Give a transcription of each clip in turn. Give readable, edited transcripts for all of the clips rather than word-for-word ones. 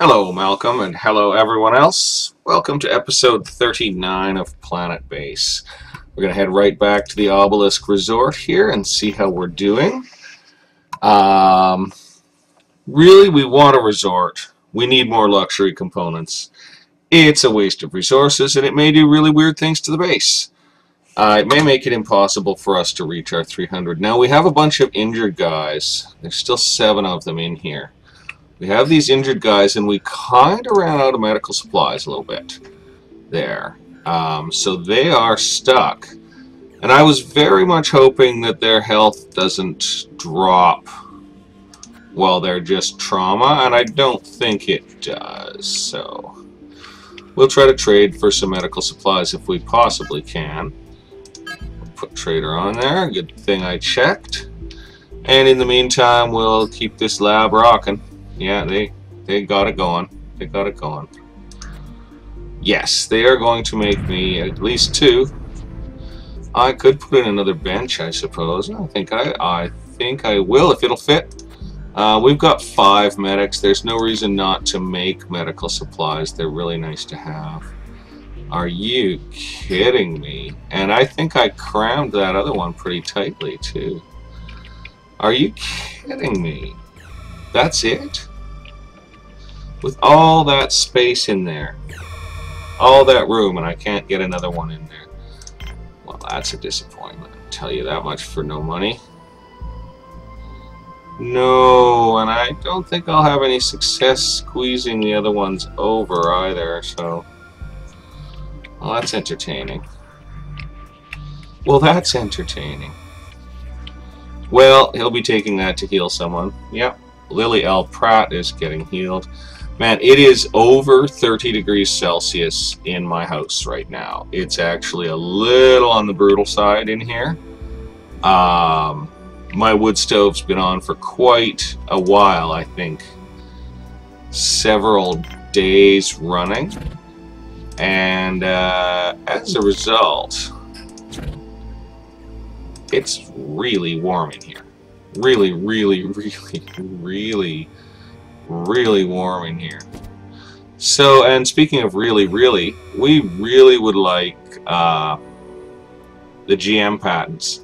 Hello, Malcolm, and hello, everyone else. Welcome to episode 39 of Planetbase. We're going to head right back to the Obelisk Resort here and see how we're doing. Really, we want a resort. We need more luxury components. It's a waste of resources, and it may do really weird things to the base. It may make it impossible for us to reach our 300. Now, we have a bunch of injured guys. There's still 7 of them in here. We have these injured guys, and we kind of ran out of medical supplies a little bit there. So they are stuck. And I was very much hoping that their health doesn't drop while they're just trauma, and I don't think it does. So we'll try to trade for some medical supplies if we possibly can. We'll put trader on there. Good thing I checked. And in the meantime, we'll keep this lab rocking. Yeah, they got it going. They got it going. Yes, they are going to make me at least 2. I could put in another bench, I suppose. I think I will if it'll fit. We've got 5 medics. There's no reason not to make medical supplies. They're really nice to have. Are you kidding me? And I think I crammed that other one pretty tightly too. Are you kidding me? That's it? With all that space in there, all that room, and I can't get another one in there. Well, that's a disappointment. I'll tell you that much for no money. No, and I don't think I'll have any success squeezing the other ones over either, so... Well, that's entertaining. Well, that's entertaining. Well, he'll be taking that to heal someone. Yep. Lily L. Pratt is getting healed. Man, it is over 30 degrees Celsius in my house right now. It's actually a little on the brutal side in here. My wood stove's been on for quite a while, I think. Several days running. And as a result, it's really warm in here. Really warm in here. So, and speaking of really, we really would like the GM patents.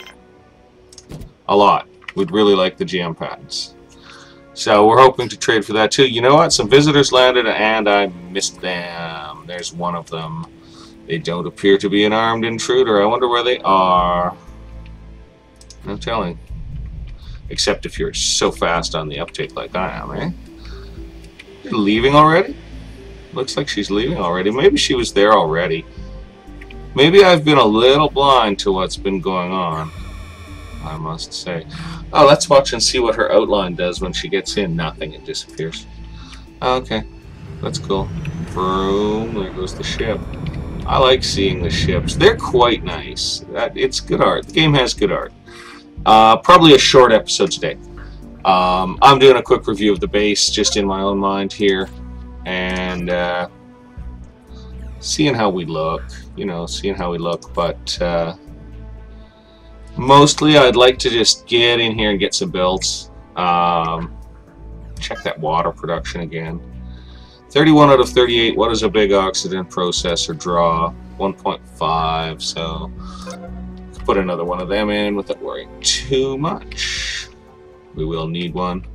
A lot. We'd really like the GM patents. So we're hoping to trade for that too. You know what? Some visitors landed and I missed them. There's one of them. They don't appear to be an armed intruder. I wonder where they are. No telling. Except if you're so fast on the uptake like I am, eh? You're leaving already? Looks like she's leaving already. Maybe she was there already. Maybe I've been a little blind to what's been going on, I must say. Oh, let's watch and see what her outline does when she gets in. Nothing, it disappears. Okay, that's cool. Vroom, there goes the ship. I like seeing the ships. They're quite nice. It's good art. The game has good art. Probably a short episode today. I'm doing a quick review of the base just in my own mind here, and seeing how we look, you know, but mostly I'd like to just get in here and get some builds. Check that water production again. 31 out of 38. What does a big oxygen processor draw? 1.5, so put another one of them in without worrying too much. We will need one.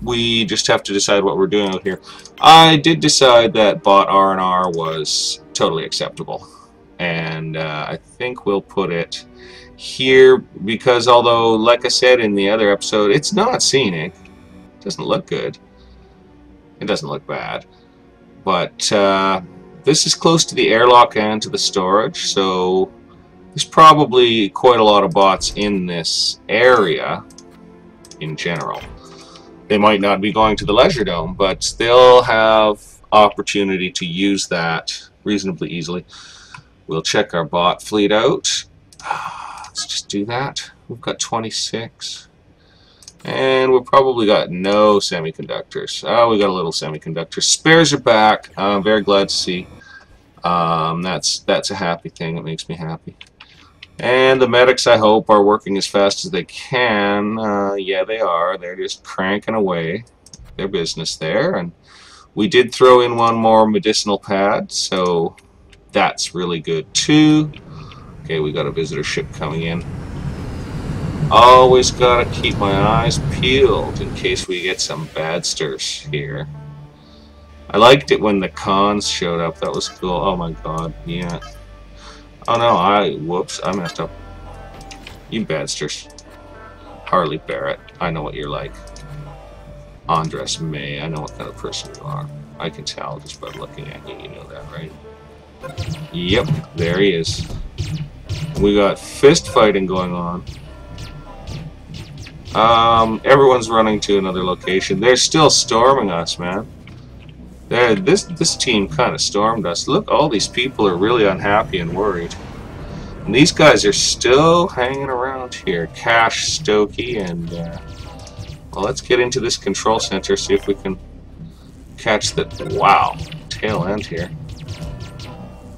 We just have to decide what we're doing out here. I did decide that bot R&R was totally acceptable, and I think we'll put it here because although, like I said in the other episode, it's not scenic. It doesn't look good. It doesn't look bad, but this is close to the airlock and to the storage, so there's probably quite a lot of bots in this area in general. They might not be going to the Leisure Dome, but they'll have opportunity to use that reasonably easily. We'll check our bot fleet out. Let's just do that. We've got 26. And we've probably got no semiconductors. Oh, we got a little semiconductor. Spares are back. I'm very glad to see. That's a happy thing. It makes me happy. And the medics, I hope, are working as fast as they can. Yeah, they are. They're just cranking away. their business there. And we did throw in one more medicinal pad, so that's really good too. Okay, we got a visitor ship coming in. Always gotta keep my eyes peeled in case we get some badsters here. I liked it when the cons showed up. That was cool. Oh my god, yeah. Oh no, whoops, I messed up. You badsters. Harley Barrett, I know what you're like. Andres May, I know what kind of person you are. I can tell just by looking at you, you know that, right? Yep, there he is. We got fist fighting going on. Everyone's running to another location. They're still storming us, man. This team kind of stormed us. Look, all these people are really unhappy and worried. And these guys are still hanging around here. Cash, Stokey, and well, let's get into this control center, see if we can catch the wow tail end here.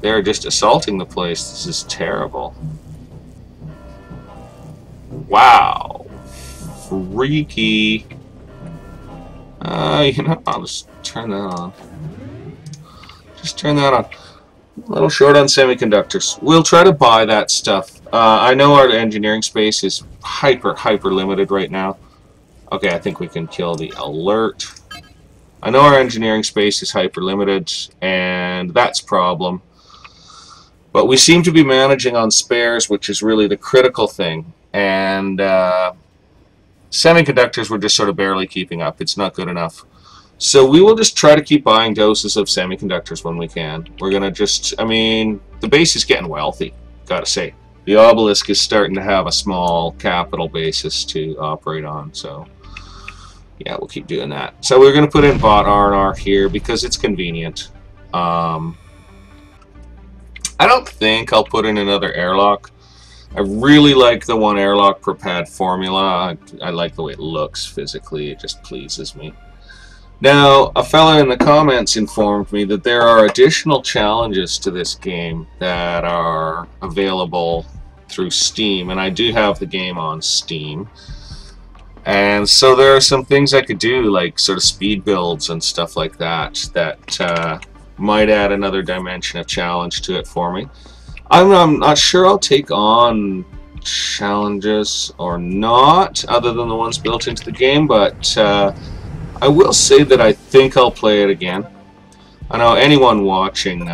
They're just assaulting the place. This is terrible. Wow, freaky. You know, I'll just turn that on. Just turn that on. A little short on semiconductors. We'll try to buy that stuff. I know our engineering space is hyper limited right now. Okay, I think we can kill the alert. I know our engineering space is hyper limited, and that's a problem. But we seem to be managing on spares, which is really the critical thing. And semiconductors we're just sort of barely keeping up. It's not good enough. So we will just try to keep buying doses of semiconductors when we can. We're going to just, I mean, the base is getting wealthy, gotta say. The Obelisk is starting to have a small capital basis to operate on, so yeah, we'll keep doing that. So we're going to put in bot R&R here because it's convenient. I don't think I'll put in another airlock. I really like the one airlock per pad formula. I like the way it looks physically. It just pleases me. Now, a fella in the comments informed me that there are additional challenges to this game that are available through Steam, and I do have the game on Steam. And so there are some things I could do, like sort of speed builds and stuff like that, that might add another dimension of challenge to it for me. I'm not sure I'll take on challenges or not, other than the ones built into the game, but I will say that I think I'll play it again. I know anyone watching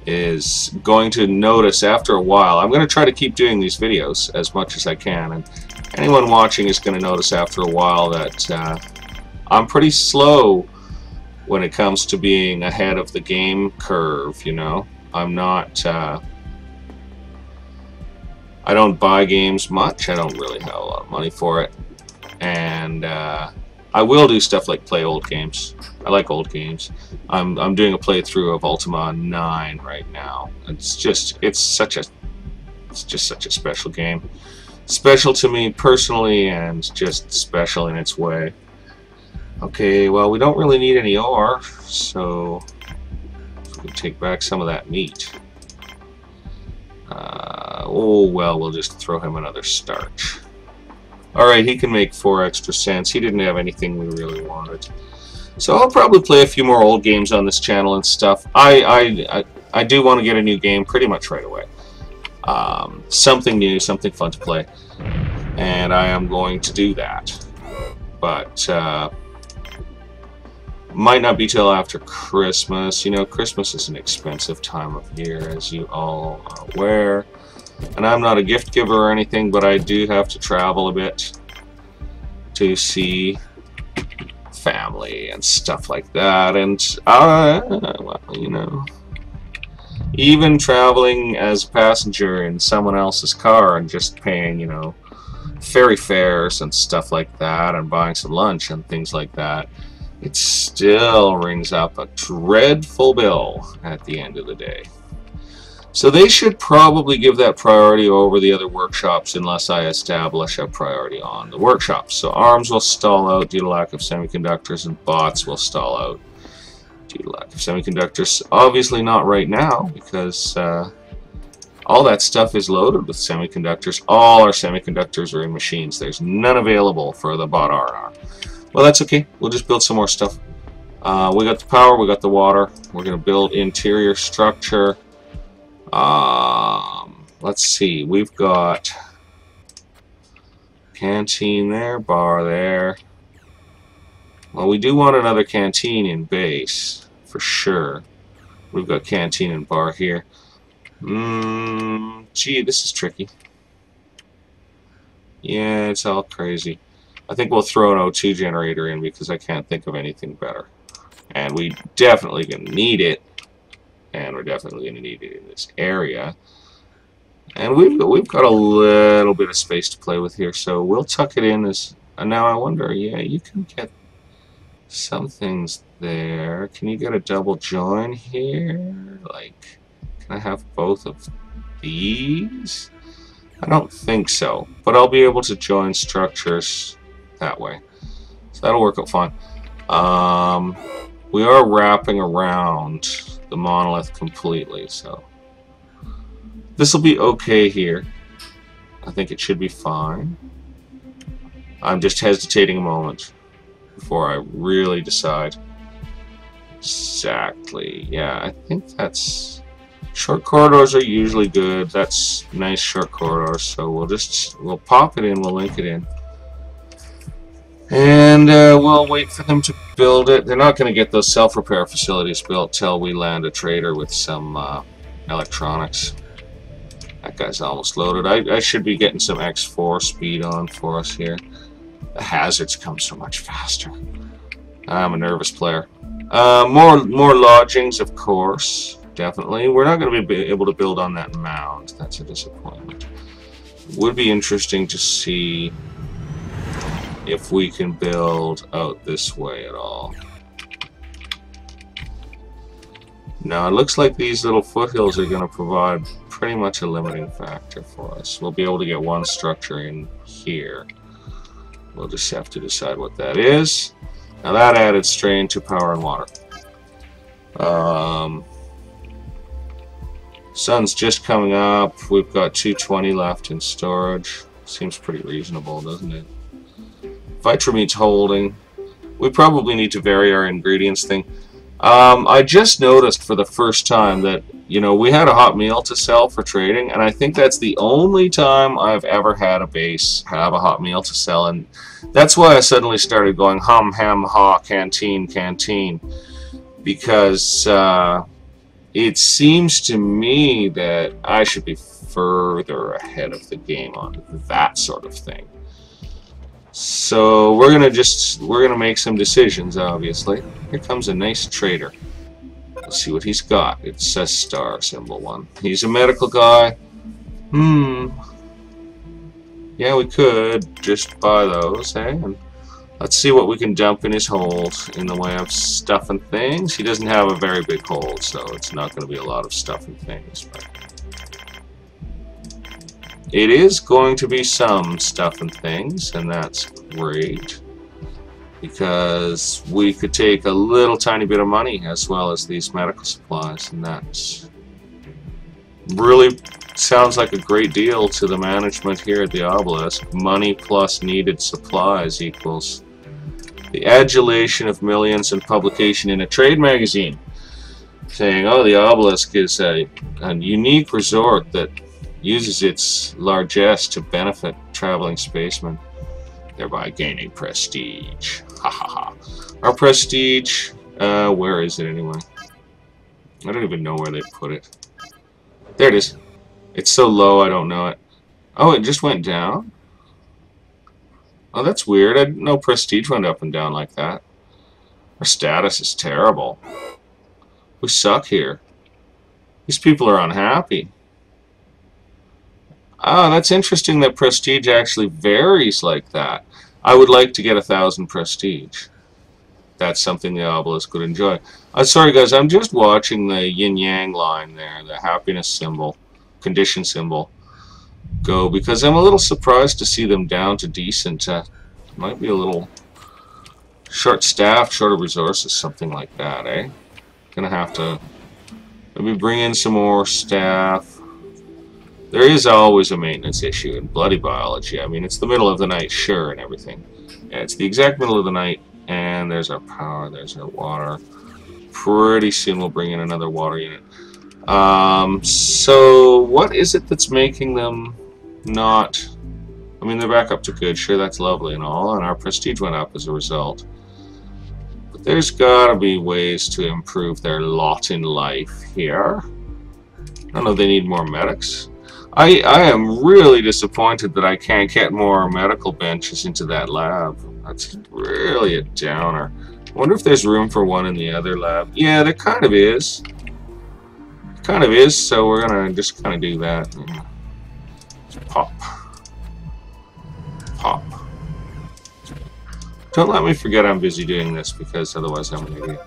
is going to notice after a while. I'm going to try to keep doing these videos as much as I can, and anyone watching is going to notice after a while that I'm pretty slow when it comes to being ahead of the game curve, you know. I'm not, I don't buy games much. I don't really have a lot of money for it. And I will do stuff like play old games. I like old games. I'm doing a playthrough of Ultima 9 right now. It's just such a special game. Special to me personally, and just special in its way. Okay, well, we don't really need any ore, so we take back some of that meat. Oh well, we'll just throw him another starch. Alright, he can make 4 extra cents. He didn't have anything we really wanted. So I'll probably play a few more old games on this channel and stuff. I do want to get a new game pretty much right away. Something new, something fun to play. And I am going to do that. But might not be till after Christmas. You know, Christmas is an expensive time of year, as you all are aware. And I'm not a gift giver or anything, but I do have to travel a bit to see family and stuff like that. And, well, you know, even traveling as a passenger in someone else's car and just paying, you know, ferry fares and stuff like that, and buying some lunch and things like that, it still rings up a dreadful bill at the end of the day. So they should probably give that priority over the other workshops unless I establish a priority on the workshops. So arms will stall out due to lack of semiconductors, and bots will stall out due to lack of semiconductors. Obviously not right now, because all that stuff is loaded with semiconductors. All our semiconductors are in machines. There's none available for the bot R&R. Well, that's okay. We'll just build some more stuff. We got the power, we got the water. We're going to build interior structure. Let's see. We've got canteen there, bar there. Well, we do want another canteen in base, for sure. We've got canteen and bar here. Gee, this is tricky. Yeah, it's all crazy. I think we'll throw an O2 generator in because I can't think of anything better. And we definitely going to need it. And we're definitely going to need it in this area. And we've got a little bit of space to play with here, so we'll tuck it in as... now I wonder, yeah, you can get some things there. Can you get a double join here? Like, can I have both of these? I don't think so, but I'll be able to join structures that way. So that'll work out fine. We are wrapping around the monolith completely, so this will be okay here. I think it should be fine. I'm just hesitating a moment before I really decide. Exactly. Yeah, I think that's... Short corridors are usually good. That's nice short corridors, so we'll pop it in, we'll link it in. And we'll wait for them to build it. They're not going to get those self-repair facilities built till we land a trader with some electronics. That guy's almost loaded. I should be getting some X4 speed on for us here. The hazards come so much faster. I'm a nervous player. More lodgings, of course. Definitely. We're not going to be able to build on that mound. That's a disappointment. It would be interesting to see if we can build out this way at all. Now, it looks like these little foothills are going to provide pretty much a limiting factor for us. We'll be able to get one structure in here. We'll just have to decide what that is. Now, that added strain to power and water. Sun's just coming up. We've got 220 left in storage. Seems pretty reasonable, doesn't it? Vitrameat's holding. We probably need to vary our ingredients thing. I just noticed for the first time that, you know, we had a hot meal to sell for trading, and I think that's the only time I've ever had a base have a hot meal to sell, and that's why I suddenly started going hum, ham, ha, canteen, canteen, because it seems to me that I should be further ahead of the game on that sort of thing. So we're gonna make some decisions, obviously. Here comes a nice trader. Let's see what he's got. It says star symbol 1. He's a medical guy. Yeah, we could just buy those, eh? And let's see what we can dump in his hold in the way of stuff and things. He doesn't have a very big hold, so it's not going to be a lot of stuff and things. But it is going to be some stuff and things, and that's great, because we could take a little tiny bit of money as well as these medical supplies, and that really sounds like a great deal to the management here at the Obelisk. Money plus needed supplies equals the adulation of millions and publication in a trade magazine saying, oh, the Obelisk is a unique resort that uses its largesse to benefit traveling spacemen, thereby gaining prestige. Ha ha ha. Our prestige, where is it anyway? I don't even know where they put it. There it is. It's so low I don't know it. Oh, it just went down? Oh, that's weird. I didn't know prestige went up and down like that. Our status is terrible. We suck here. These people are unhappy. Ah, that's interesting that prestige actually varies like that. I would like to get 1,000 prestige. That's something the Obelisk would enjoy. Sorry guys, I'm just watching the yin-yang line there, the happiness symbol, condition symbol, go, because I'm a little surprised to see them down to decent. Might be a little short-staffed, short of resources, something like that, eh? Gonna have to maybe bring in some more staff. There is always a maintenance issue in bloody biology. I mean, it's the middle of the night, sure, and everything. Yeah, it's the exact middle of the night, and there's our power, there's our water. Pretty soon we'll bring in another water unit. So what is it that's making them not... I mean, they're back up to good. Sure, that's lovely and all, and our prestige went up as a result. But there's gotta be ways to improve their lot in life here. I don't know if they need more medics. I am really disappointed that I can't get more medical benches into that lab. That's really a downer. I wonder if there's room for one in the other lab. Yeah, there kind of is. Kind of is, so we're gonna just kind of do that. Pop. Pop. Don't let me forget I'm busy doing this, because otherwise I'm an idiot.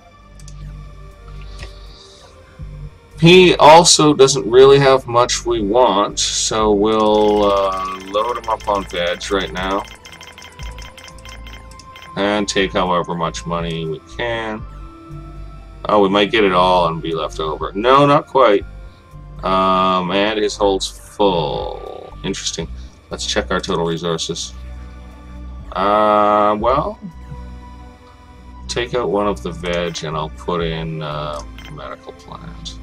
He also doesn't really have much we want, so we'll load him up on veg right now. And take however much money we can. Oh, we might get it all and be left over. No, not quite. And his hold's full. Interesting. Let's check our total resources. Well, take out one of the veg and I'll put in medical plant.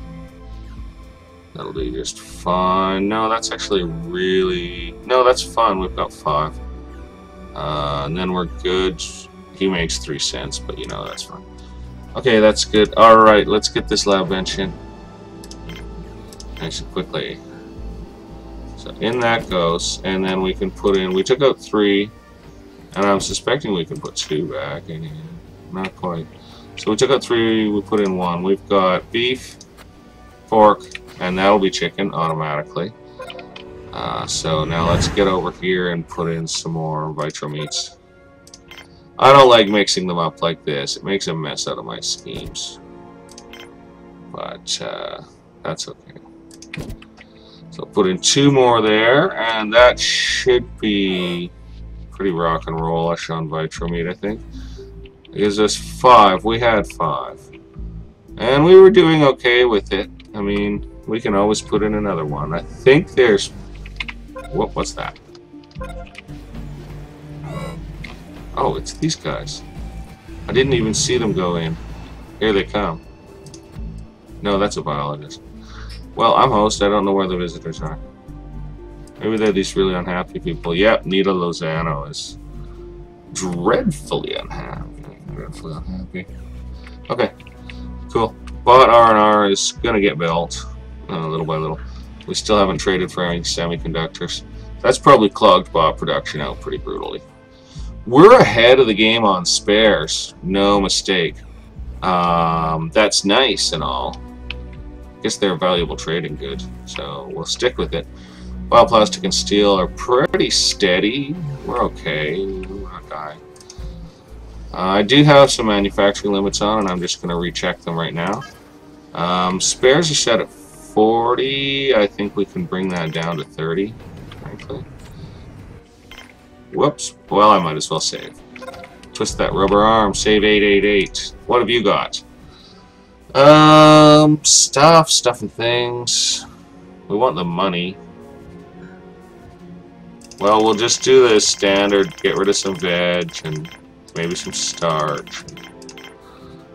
That'll do just fine. No, that's actually really... No, that's fine. We've got 5. And then we're good. He makes 3 cents, but you know, that's fine. Okay, that's good. Alright, let's get this lab bench in. Nice and quickly. So in that goes, and then we can put in... We took out 3, and I'm suspecting we can put 2 back in here. Not quite. So we took out 3, we put in 1. We've got beef, pork, and that'll be chicken automatically. So now let's get over here and put in some more vitro meats. I don't like mixing them up like this. It makes a mess out of my schemes. But that's okay. So put in 2 more there, and that should be pretty rock and roll-ish on vitro meat, I think. It gives us 5. We had 5. And we were doing okay with it. I mean, we can always put in another one. I think there's... What's that? Oh, it's these guys. I didn't even see them go in. Here they come. No, that's a biologist. Well, I'm host. I don't know where the visitors are. Maybe they're these really unhappy people. Yep, Nita Lozano is dreadfully unhappy. Dreadfully unhappy. Okay, cool. But R&R is going to get built little by little. We still haven't traded for any semiconductors. That's probably clogged bot production out pretty brutally. We're ahead of the game on spares. No mistake. That's nice and all. I guess they're a valuable trading good, so we'll stick with it. Bioplastic and steel are pretty steady. We're okay. We're not dying. I do have some manufacturing limits on, and I'm just going to recheck them right now. Spares are set at 40. I think we can bring that down to 30, frankly. Whoops. Well, I might as well save. Twist that rubber arm. Save 888. What have you got? Stuff and things. We want the money. Well, we'll just do the standard. Get rid of some veg and maybe some starch.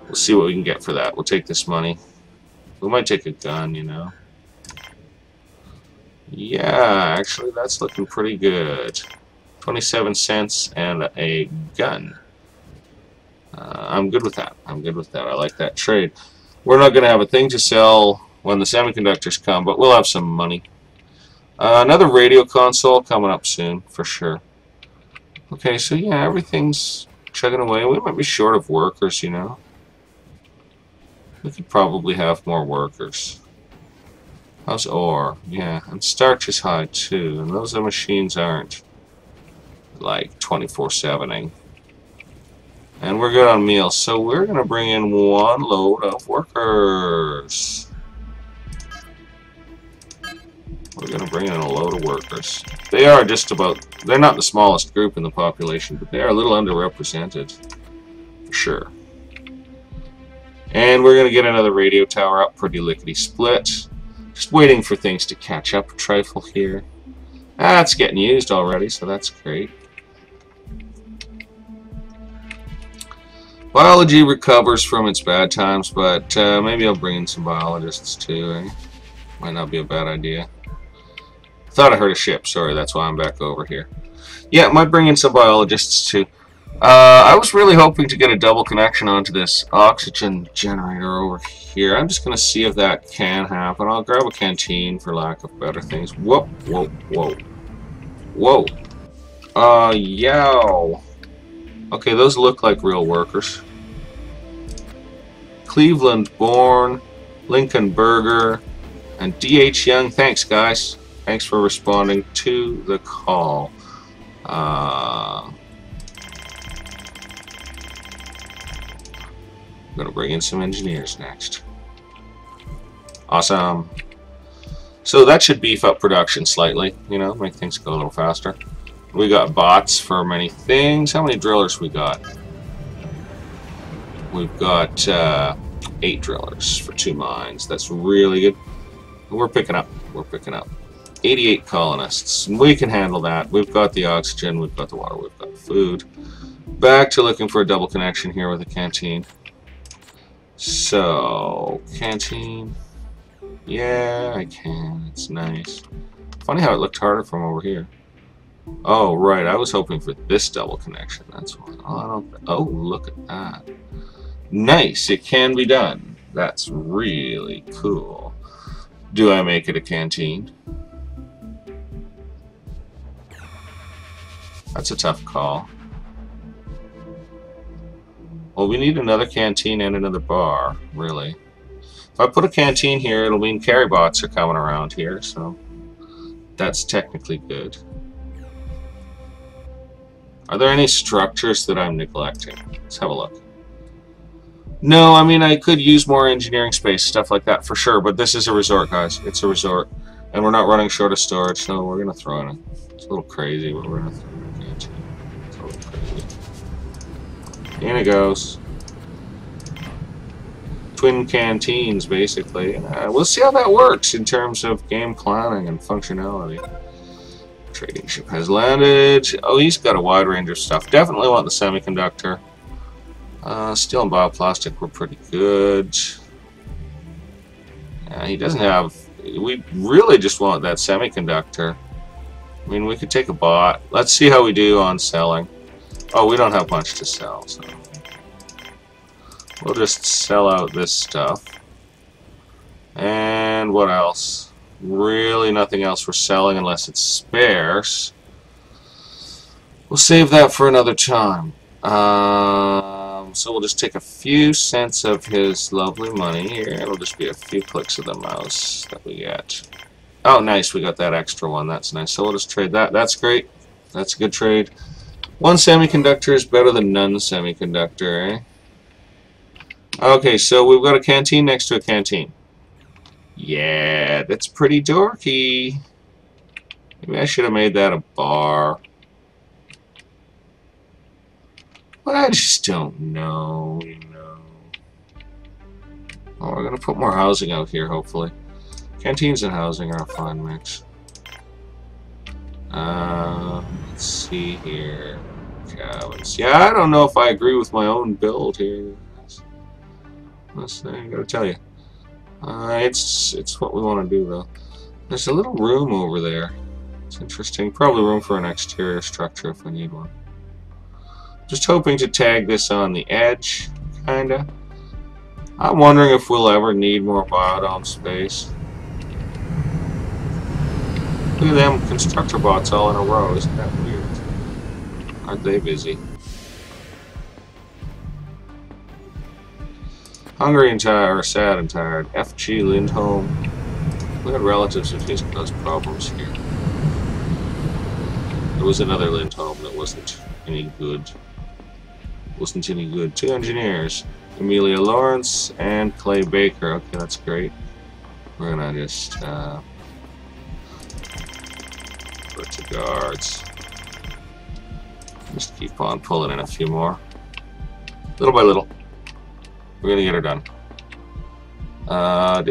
We'll see what we can get for that. We'll take this money. We might take a gun, you know. Yeah, actually, that's looking pretty good. 27 cents and a gun. I'm good with that. I'm good with that. I like that trade. We're not going to have a thing to sell when the semiconductors come, but we'll have some money. Another radio console coming up soon, for sure. Okay, so yeah, everything's chugging away. We might be short of workers, you know. We could probably have more workers. How's ore? Yeah, and starch is high too, and those machines aren't like 24/7ing. And we're good on meals, so we're going to bring in 1 load of workers. We're going to bring in a load of workers. They are just about, they're not the smallest group in the population, but they are a little underrepresented, for sure. And we're going to get another radio tower up, pretty lickety split. Just waiting for things to catch up a trifle here. Ah, it's getting used already, so that's great. Biology recovers from its bad times, but maybe I'll bring in some biologists too, eh? Might not be a bad idea. Thought I heard a ship, sorry, that's why I'm back over here. Yeah, might bring in some biologists too. I was really hoping to get a double connection onto this oxygen generator over here. I'm just going to see if that can happen. I'll grab a canteen for lack of better things. Whoa, whoa, whoa. Whoa. Yow. Okay, those look like real workers. Cleveland Born, Lincoln Berger, and D.H. Young. Thanks, guys. Thanks for responding to the call. I'm going to bring in some engineers next. Awesome. So that should beef up production slightly, you know, make things go a little faster. We got bots for many things. How many drillers we got? We've got 8 drillers for 2 mines. That's really good. We're picking up. We're picking up. 88 colonists. We can handle that. We've got the oxygen, we've got the water, we've got food. Back to looking for a double connection here with a canteen. So, canteen. Yeah, I can. It's nice. Funny how it looked harder from over here. Oh, right. I was hoping for this double connection. That's why. Oh, look at that. Nice. It can be done. That's really cool. Do I make it a canteen? That's a tough call. Well, we need another canteen and another bar, really. If I put a canteen here, it'll mean carry bots are coming around here, so that's technically good. Are there any structures that I'm neglecting? Let's have a look. No, I mean, I could use more engineering space, stuff like that for sure, but this is a resort, guys. It's a resort, and we're not running short of storage, so we're going to throw in it's a little crazy, but we're going to throw in a canteen. It's a little crazy. In it goes. Twin canteens, basically. We'll see how that works in terms of game planning and functionality. Trading ship has landed. Oh, he's got a wide range of stuff. Definitely want the semiconductor. Steel and bioplastic were pretty good. He doesn't have... We really just want that semiconductor. I mean, we could take a bot. Let's see how we do on selling. Oh, we don't have much to sell, so... We'll just sell out this stuff. And what else? Really nothing else we're selling unless it's spares. We'll save that for another time. So we'll just take a few cents of his lovely money here. It'll just be a few clicks of the mouse that we get. Oh, nice. We got that extra one. That's nice. So we'll just trade that. That's great. That's a good trade. One semiconductor is better than none semiconductor, eh? Okay, so we've got a canteen next to a canteen. Yeah, that's pretty dorky. Maybe I should have made that a bar. But I just don't know, you know. Oh, we're going to put more housing out here, hopefully. Canteens and housing are a fine mix. Let's see here. Cabins. Yeah, I don't know if I agree with my own build here. I gotta tell you. It's what we want to do, though. There's a little room over there. It's interesting. Probably room for an exterior structure if we need one. Just hoping to tag this on the edge, kinda. I'm wondering if we'll ever need more biodome space. Look at them constructor bots all in a row. Isn't that weird? Aren't they busy? Hungry and tired, or sad and tired. F.G. Lindholm. We had relatives of his cause problems here. There was another Lindholm that wasn't any good. Wasn't any good. 2 engineers. Amelia Lawrence and Clay Baker. Okay, that's great. We're gonna just put to guards. Just keep on pulling in a few more. Little by little. We're gonna get her done. I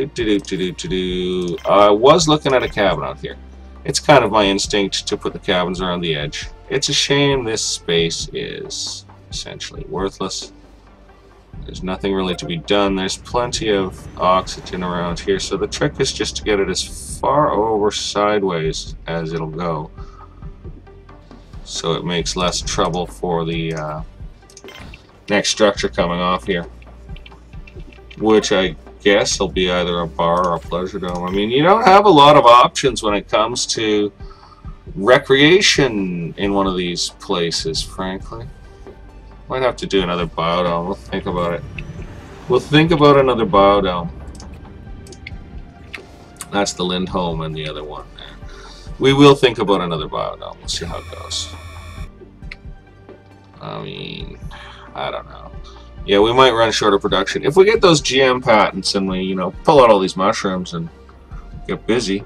was looking at a cabin out here. It's kind of my instinct to put the cabins around the edge. It's a shame this space is essentially worthless. There's nothing really to be done. There's plenty of oxygen around here, so the trick is just to get it as far over sideways as it'll go, so it makes less trouble for the next structure coming off here, which I guess will be either a bar or a pleasure dome. I mean, you don't have a lot of options when it comes to recreation in one of these places, frankly. Might have to do another biodome. We'll think about it. We'll think about another biodome. That's the Lindholm and the other one there. We will think about another biodome. We'll see how it goes. I mean, I don't know. Yeah, we might run short of production. If we get those GM patents and we, you know, pull out all these mushrooms and get busy.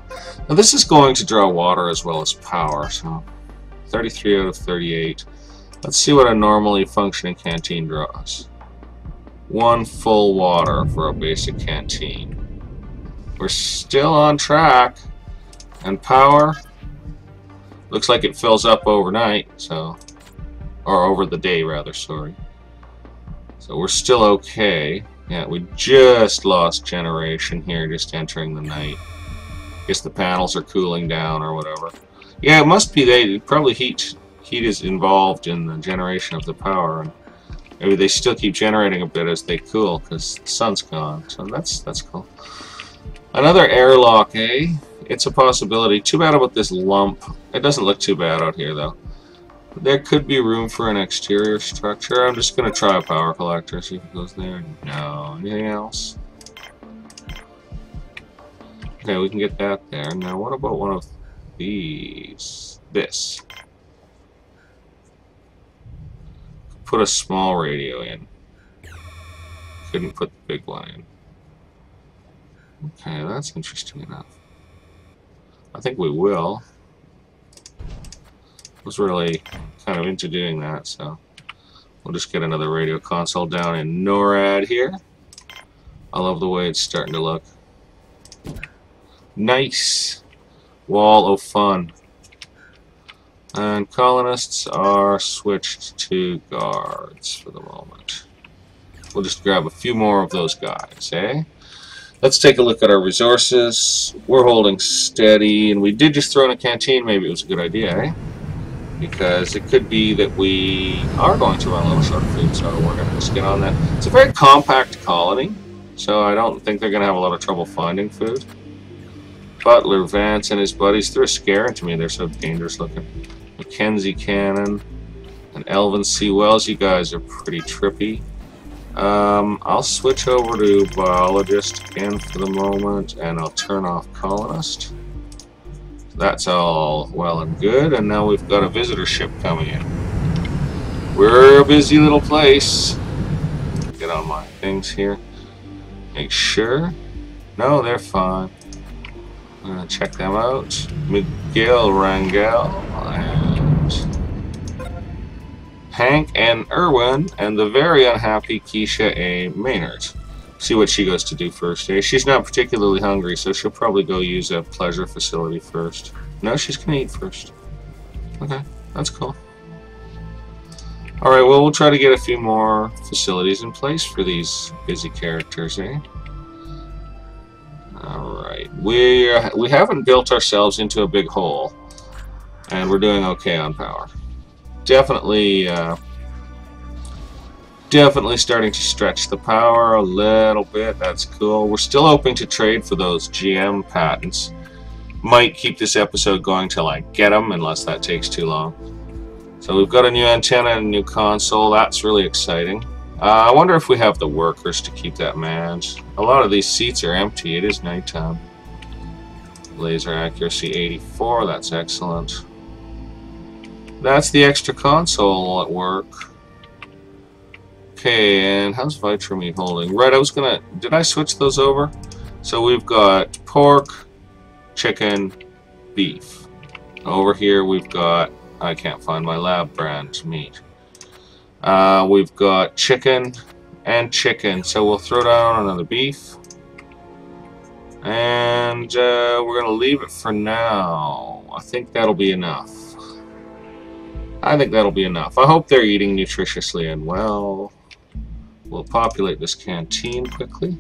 Now this is going to draw water as well as power, so 33 out of 38. Let's see what a normally functioning canteen draws. 1 full water for a basic canteen. We're still on track. And power looks like it fills up overnight, so, or over the day rather, sorry. So we're still okay. Yeah, we just lost generation here, just entering the night. Guess the panels are cooling down or whatever. Yeah, it must be probably heat is involved in the generation of the power, and maybe they still keep generating a bit as they cool because the sun's gone. So that's cool. Another airlock, eh? It's a possibility. Too bad about this lump. It doesn't look too bad out here though. There could be room for an exterior structure. I'm just gonna try a power collector, see if it goes there. No. Anything else? Okay, we can get that there. Now what about one of these? This. Put a small radio in. Couldn't put the big one in. Okay, that's interesting enough. I think we will. I was really kind of into doing that, so we'll just get another radio console down in NORAD here. I love the way it's starting to look. Nice! Wall of fun. And colonists are switched to guards for the moment. We'll just grab a few more of those guys, eh? Let's take a look at our resources. We're holding steady, and we did just throw in a canteen. Maybe it was a good idea, eh? Because it could be that we are going to run a little short of food, so we're going to just get on that. It's a very compact colony, so I don't think they're going to have a lot of trouble finding food. Butler, Vance, and his buddies, they're scare into me. They're so dangerous looking. Mackenzie Cannon and Elvin C. Wells, you guys are pretty trippy. I'll switch over to Biologist again for the moment, and I'll turn off Colonist. That's all well and good, and now we've got a visitor ship coming in. We're a busy little place. Get on my things here. Make sure. No, they're fine. I'm gonna check them out. Miguel Rangel and Hank and Irwin and the very unhappy Keisha A. Maynard. See what she goes to do first. Eh? She's not particularly hungry, so she'll probably go use a pleasure facility first. No, she's gonna eat first. Okay, that's cool. Alright, well, we'll try to get a few more facilities in place for these busy characters, eh? Alright, we haven't built ourselves into a big hole, and we're doing okay on power. Definitely starting to stretch the power a little bit. That's cool. We're still hoping to trade for those GM patents. Might keep this episode going till I get them, unless that takes too long. So we've got a new antenna and a new console. That's really exciting. I wonder if we have the workers to keep that manned. A lot of these seats are empty. It is nighttime. Laser accuracy 84. That's excellent. That's the extra console at work. Okay, and how's Vitrameat holding? Right, did I switch those over? So we've got pork, chicken, beef. Over here we've got, I can't find my lab brand meat. We've got chicken and chicken, so we'll throw down another beef. And we're going to leave it for now. I think that'll be enough. I think that'll be enough. I hope they're eating nutritiously and well. We'll populate this canteen quickly.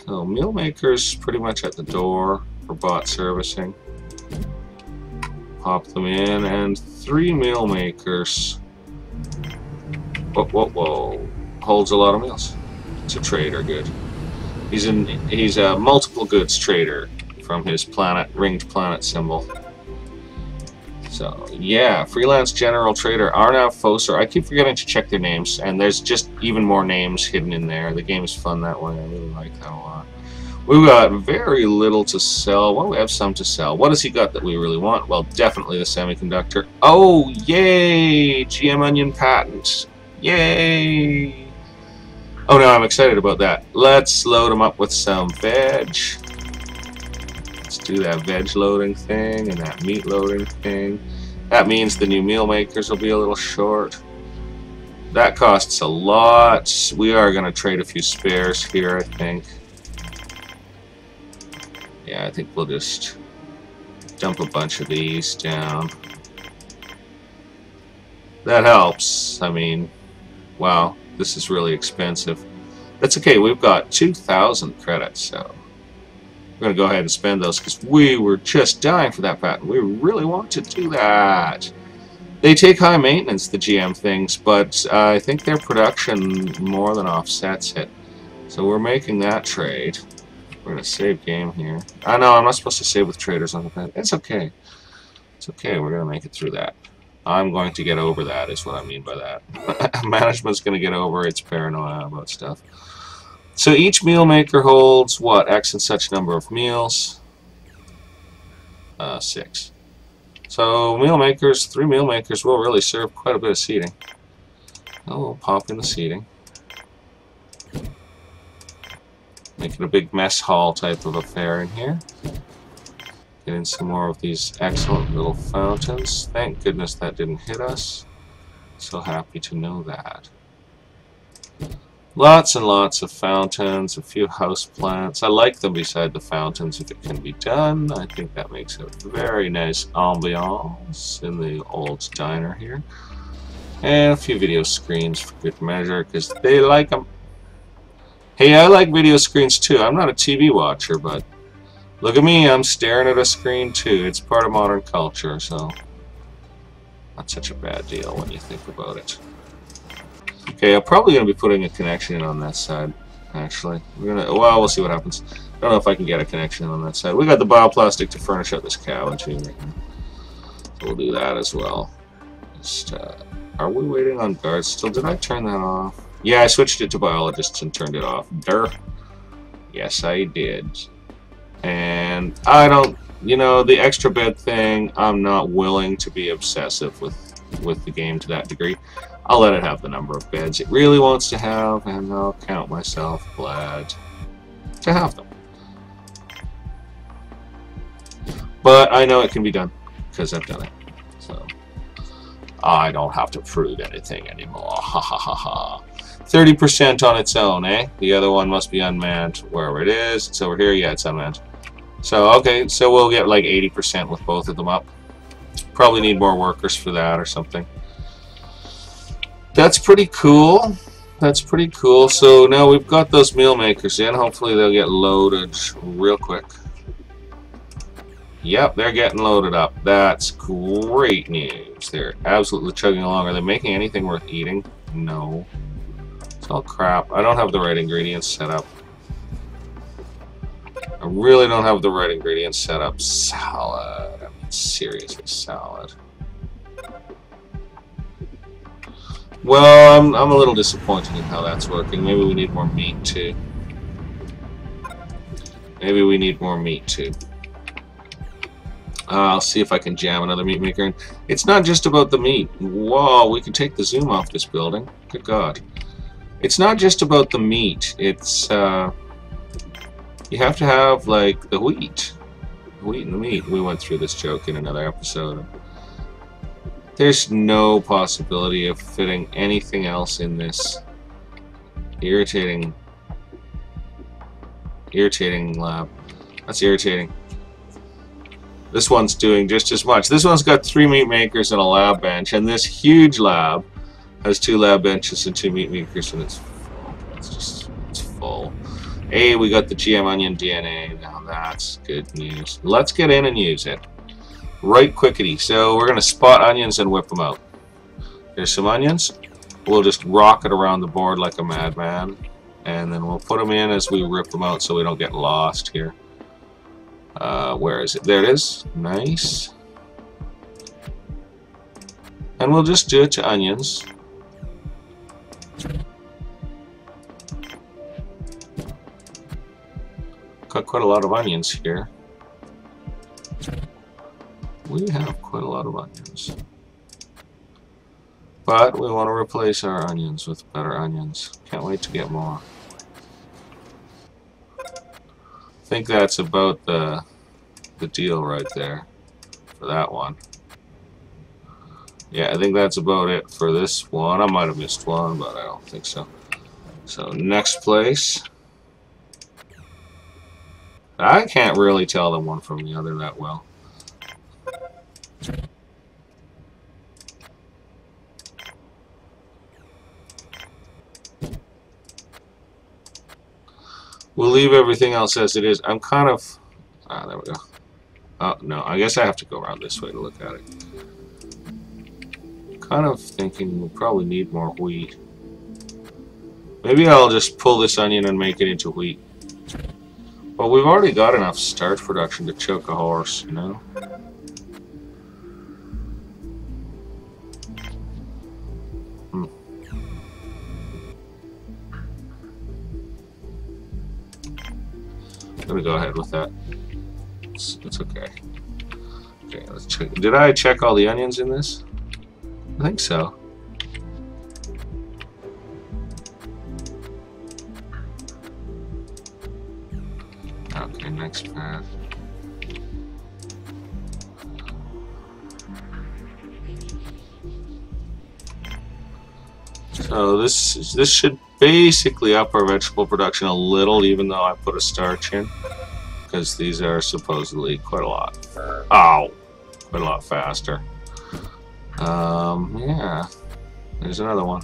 So meal makers pretty much at the door for bot servicing. Pop them in, and 3 meal makers. Whoa, whoa, whoa. Holds a lot of meals. It's a trader, good. He's a multiple goods trader from his ringed planet symbol. So yeah, freelance general trader Arnav Foser. I keep forgetting to check their names, and there's just even more names hidden in there. The game is fun that way. I really like that a lot. We've got very little to sell. Well, we have some to sell. What has he got that we really want? Well, definitely the semiconductor. Oh, yay! GM Onion patent. Yay! Oh no, I'm excited about that. Let's load him up with some veg. Let's do that veg loading thing and that meat loading thing. That means the new meal makers will be a little short. That costs a lot. We are going to trade a few spares here, I think. Yeah, I think we'll just dump a bunch of these down. That helps. I mean, wow, this is really expensive. That's okay, we've got 2,000 credits, so we're going to go ahead and spend those because we were just dying for that patent. We really want to do that. They take high maintenance, the GM things, but I think their production more than offsets it. So we're making that trade. We're going to save game here. I know, I'm not supposed to save with traders on the pen. It's okay. It's okay, we're going to make it through that. I'm going to get over that, is what I mean by that. Management's going to get over its paranoia about stuff. So each meal maker holds, what, X and such number of meals? 6. So meal makers, 3 meal makers will really serve quite a bit of seating. Oh, we'll pop in the seating. Making a big mess hall type of affair in here. Get in some more of these excellent little fountains. Thank goodness that didn't hit us. So happy to know that. Lots and lots of fountains, a few house plants. I like them beside the fountains if it can be done. I think that makes a very nice ambiance in the old diner here. And a few video screens for good measure because they like them. Hey, I like video screens too. I'm not a TV watcher, but look at me, I'm staring at a screen too. It's part of modern culture, so not such a bad deal when you think about it. Okay, I'm probably going to be putting a connection in on that side, actually. Well, we'll see what happens. I don't know if I can get a connection on that side. We got the bioplastic to furnish out this cabin too right now. So we'll do that as well. Just, are we waiting on guards still? Did I turn that off? Yeah, I switched it to biologists and turned it off. Durr. Yes, I did. And I don't, you know, the extra bed thing, I'm not willing to be obsessive with the game to that degree. I'll let it have the number of beds it really wants to have, and I'll count myself glad to have them. But I know it can be done, because I've done it. So I don't have to prove anything anymore. Ha ha ha ha. 30% on its own, eh? The other one must be unmanned wherever it is. It's over here. Yeah, it's unmanned. So, okay, so we'll get like 80% with both of them up. Probably need more workers for that or something. That's pretty cool. That's pretty cool. So now we've got those meal makers in. Hopefully they'll get loaded real quick. Yep, they're getting loaded up. That's great news. They're absolutely chugging along. Are they making anything worth eating? No. It's all crap. I don't have the right ingredients set up. I really don't have the right ingredients set up. Salad. I mean, seriously, salad. Well, I'm a little disappointed in how that's working. Maybe we need more meat, too. Maybe we need more meat, too. I'll see if I can jam another meat maker in. It's not just about the meat. Whoa, we can take the zoom off this building. Good God. It's not just about the meat. It's, you have to have, like, the wheat. The wheat and the meat. We went through this joke in another episode. There's no possibility of fitting anything else in this irritating lab. That's irritating. This one's doing just as much. This one's got 3 meat makers and a lab bench, and this huge lab has 2 lab benches and 2 meat makers, and it's full. It's full. Hey, we got the GM onion DNA. Now that's good news. Let's get in and use it. Right quickity. So we're gonna spot onions and whip them out. Here's some onions. We'll just rocket around the board like a madman, and then we'll put them in as we rip them out so we don't get lost here. Where is it? There it is. Nice. And we'll just do it to onions. Got quite a lot of onions here. We have quite a lot of onions. But we want to replace our onions with better onions. Can't wait to get more. I think that's about the deal right there for that one. Yeah, I think that's about it for this one. I might have missed one, but I don't think so. So next place. I can't really tell the one from the other that well. We'll leave everything else as it is. I'm kind of... Ah, there we go. Oh, no. I guess I have to go around this way to look at it. Kind of thinking we'll probably need more wheat. Maybe I'll just pull this onion and make it into wheat. Well, we've already got enough starch production to choke a horse, you know? I'm gonna go ahead with that. It's okay. Okay, let's check. Did I check all the onions in this? I think so. Okay, next path. So this should basically up our vegetable production a little, even though I put a starch in, because these are supposedly quite a lot. Ow, quite a lot faster. Yeah, there's another one.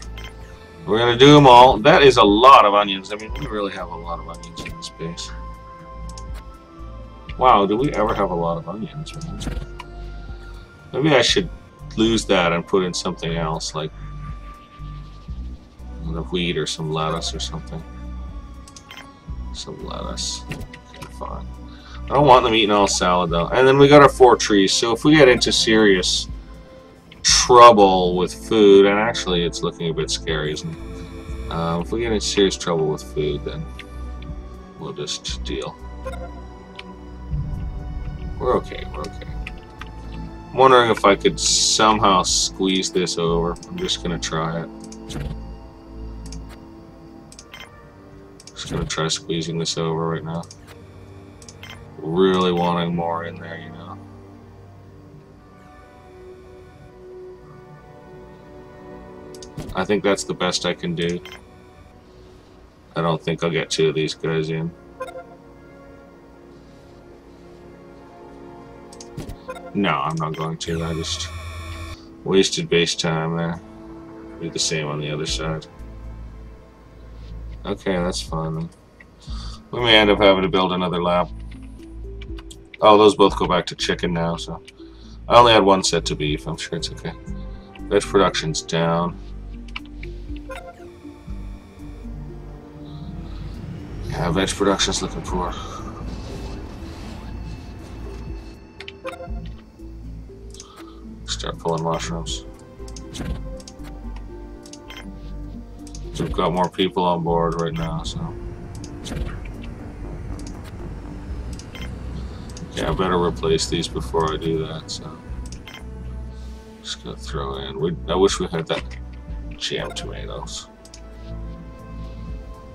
We're gonna do them all. That is a lot of onions. I mean, we really have a lot of onions in this base. Wow, do we ever have a lot of onions? Maybe I should lose that and put in something else, like the wheat or some lettuce or something. Some lettuce. Okay, fine. I don't want them eating all salad though. And then we got our 4 trees, so if we get into serious trouble with food, and actually it's looking a bit scary, isn't it? If we get into serious trouble with food, then we'll just deal. We're okay, we're okay. I'm wondering if I could somehow squeeze this over. I'm just gonna try it. Just gonna try squeezing this over right now. Really wanting more in there, you know. I think that's the best I can do. I don't think I'll get 2 of these guys in. No, I'm not going to. I just wasted base time there. Do the same on the other side. Okay, that's fine then. We may end up having to build another lab. Oh, those both go back to chicken now, so... I only had 1 set to beef. I'm sure it's okay. Veg production's down. Yeah, veg production's looking poor. Start pulling mushrooms. We've got more people on board right now, so... Yeah, I better replace these before I do that, so... Just gonna throw in... I wish we had that jam tomatoes.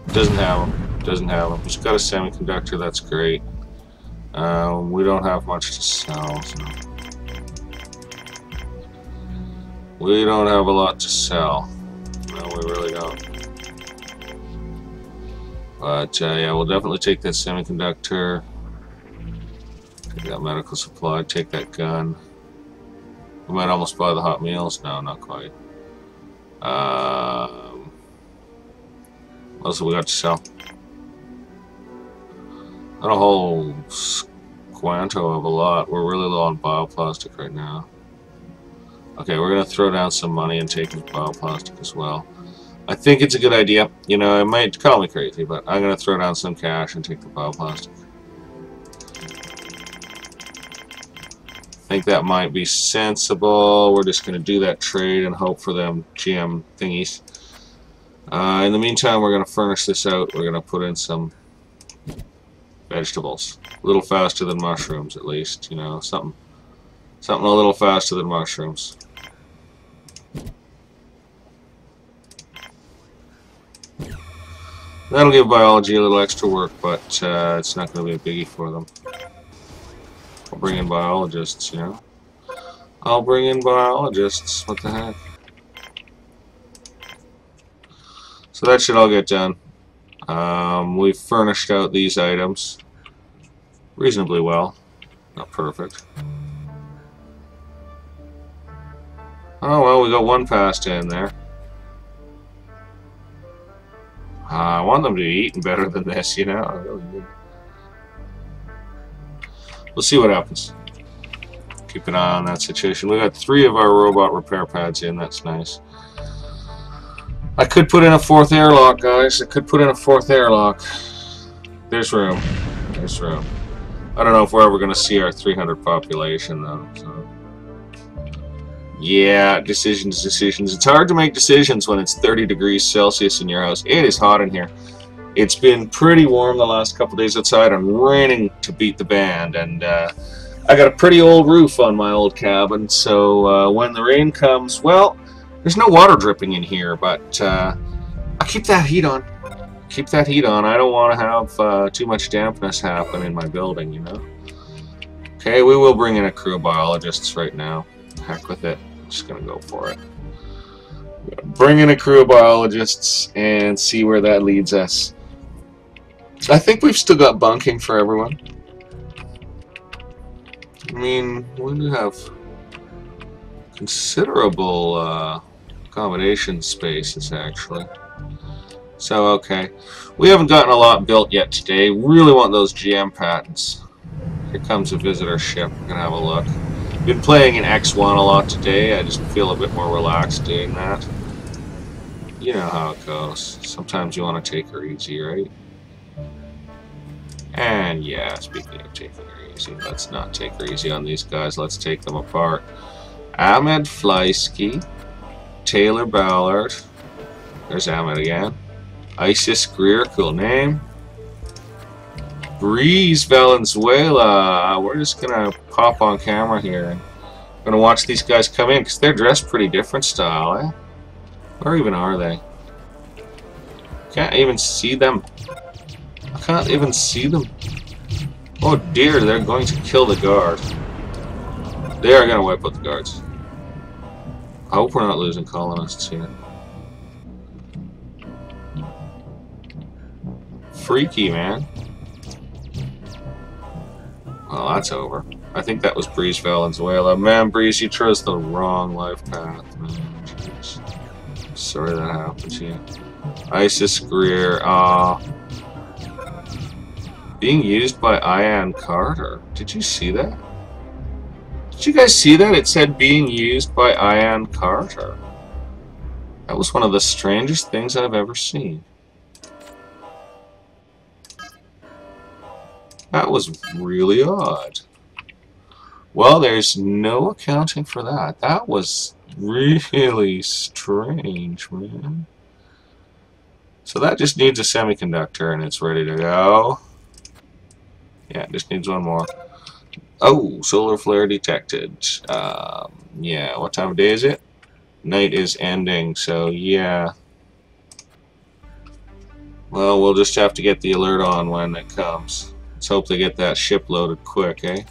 Doesn't have them. Doesn't have them. Just got a semiconductor, that's great. We don't have much to sell, so... We don't have a lot to sell. No, we really don't. But, yeah, we'll definitely take that semiconductor. Take that medical supply, take that gun. We might almost buy the hot meals. No, not quite. What else have we got to sell? Not a whole squanto of a lot. We're really low on bioplastic right now. Okay, we're going to throw down some money and take the bioplastic as well. I think it's a good idea. You know, it might call me crazy, but I'm going to throw down some cash and take the bioplastic. I think that might be sensible. We're just going to do that trade and hope for them GM thingies. In the meantime, we're going to furnish this out. We're going to put in some vegetables. A little faster than mushrooms, at least. You know, something a little faster than mushrooms. That'll give biology a little extra work, but it's not going to be a biggie for them. I'll bring in biologists, you know. I'll bring in biologists. What the heck? So that should all get done. We've furnished out these items reasonably well. Not perfect. Oh well, we got one pasta in there. I want them to be eating better than this, you know. We'll see what happens. Keep an eye on that situation. We got 3 of our robot repair pads in. That's nice. I could put in a 4th airlock, guys. I could put in a 4th airlock. There's room. There's room. I don't know if we're ever going to see our 300 population, though. So. Yeah, decisions. It's hard to make decisions when it's 30 degrees Celsius in your house. It is hot in here. It's been pretty warm the last couple days outside and raining to beat the band. And I got a pretty old roof on my old cabin, so when the rain comes, well, there's no water dripping in here, but I keep that heat on. Keep that heat on. I don't want to have too much dampness happen in my building, you know. Okay, we will bring in a crew of biologists right now. Heck with it. I'm just going to go for it. Bring in a crew of biologists and see where that leads us. I think we've still got bunking for everyone. I mean, we do have considerable accommodation spaces, actually. So, okay. We haven't gotten a lot built yet today. Really want those GM patents. Here comes a visitor ship. We're going to have a look. Been playing in X1 a lot today. I just feel a bit more relaxed doing that. You know how it goes. Sometimes you want to take her easy, right? And yeah, speaking of taking her easy, let's not take her easy on these guys. Let's take them apart. Ahmed Fleisky, Taylor Ballard. There's Ahmed again. Isis Greer, cool name. Breeze Valenzuela. We're just gonna pop on camera here and gonna watch these guys come in because they're dressed pretty different style, eh? Where even are they? Can't even see them. I can't even see them. Oh dear, they're going to kill the guard. They are gonna wipe out the guards. I hope we're not losing colonists here. Freaky, man. Well, that's over. I think that was Breeze Valenzuela. Man, Breeze, you chose the wrong life path, man. Jeez. Sorry that happened to you. Isis Greer, being used by Ian Carter. Did you see that? Did you guys see that? It said being used by Ian Carter. That was one of the strangest things I've ever seen. That was really odd. Well, there's no accounting for that. That was really strange, man. So that just needs a semiconductor and it's ready to go. Yeah, it just needs one more. Oh, solar flare detected. Yeah, what time of day is it? Night is ending, so yeah. Well, we'll just have to get the alert on when it comes. Let's hope they get that ship loaded quick, eh?